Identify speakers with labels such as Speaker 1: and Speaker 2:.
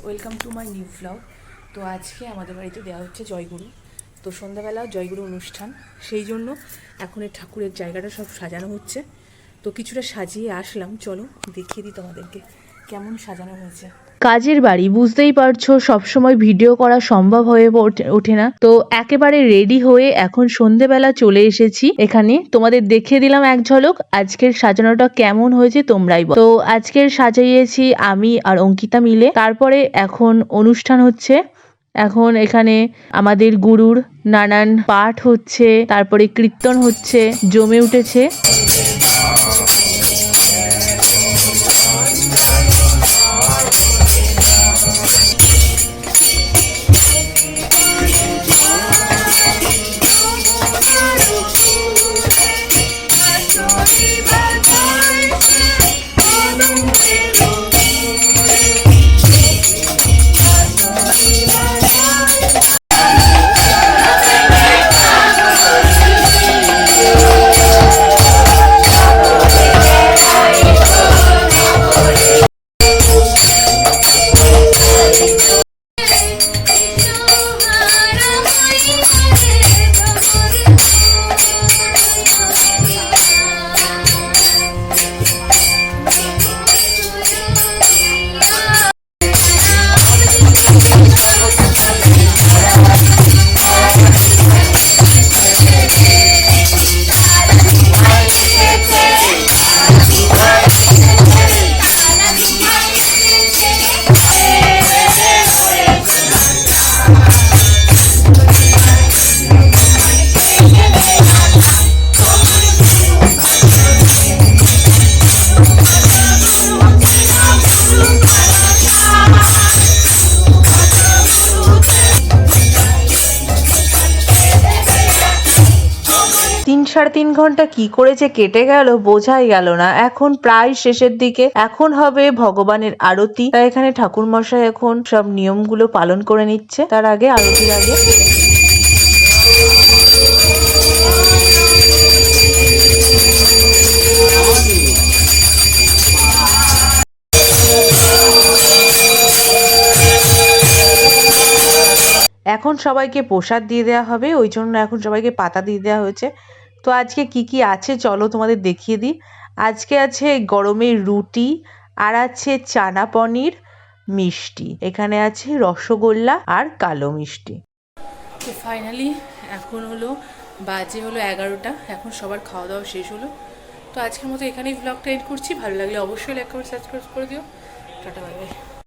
Speaker 1: Welcome to my new blog. তো আজকে আমাদের বাড়িতে দেওয়া হচ্ছে জয়গুরু। তো সন্ধ্যাবেলা জয়গুরু অনুষ্ঠান, সেই জন্য এখন এই ঠাকুরের জায়গাটা সব সাজানো হচ্ছে। তো কিছুটা সাজিয়ে আসলাম, চলো দেখিয়ে দিই তোমাদেরকে কেমন সাজানো হয়েছে।
Speaker 2: কাজের বাড়ি, বুঝতেই পারছো সবসময় ভিডিও করা সম্ভব হয়ে ওঠে না। তো একেবারে রেডি হয়ে এখন সন্ধেবেলা চলে এসেছি এখানে, তোমাদের দেখিয়ে দিলাম এক ঝলক আজকের সাজানোটা কেমন হয়েছে তোমরাই বলো। তো আজকের সাজিয়েছি আমি আর অঙ্কিতা মিলে। তারপরে এখন অনুষ্ঠান হচ্ছে। এখন এখানে আমাদের গুরুর নানান পাঠ হচ্ছে, তারপরে কীর্তন হচ্ছে, জমে উঠেছে। 3-3.5 ঘন্টা কি করে যে কেটে গেল বোঝাই গেল না। এখন প্রায় শেষের দিকে, এখন হবে ভগবানের আরতি। তাই এখানে ঠাকুর মশাই এখন সব নিয়মগুলো পালন করে নিচ্ছে। তার আগে, আরতির আগে এখন সবাইকে প্রসাদ দিয়ে দেওয়া হবে, ওই জন্য এখন সবাইকে পাতা দিয়ে দেওয়া হয়েছে। তো আজকে কি কি আছে চলো তোমাদের দেখিয়ে দিই। আজকে আছে গরমের রুটি, আর আছে চানা পনির, মিষ্টি, এখানে আছে রসগোল্লা আর কালো মিষ্টি।
Speaker 1: তো ফাইনালি এখন বাজে হলো 11টা। এখন সবার খাওয়া দাওয়া শেষ হলো। তো আজকের মতো এখানেই ব্লগটা এন্ড করছি। ভালো লাগলে অবশ্যই লাইক করে সাবস্ক্রাইব করে দিও। Tata, bye bye.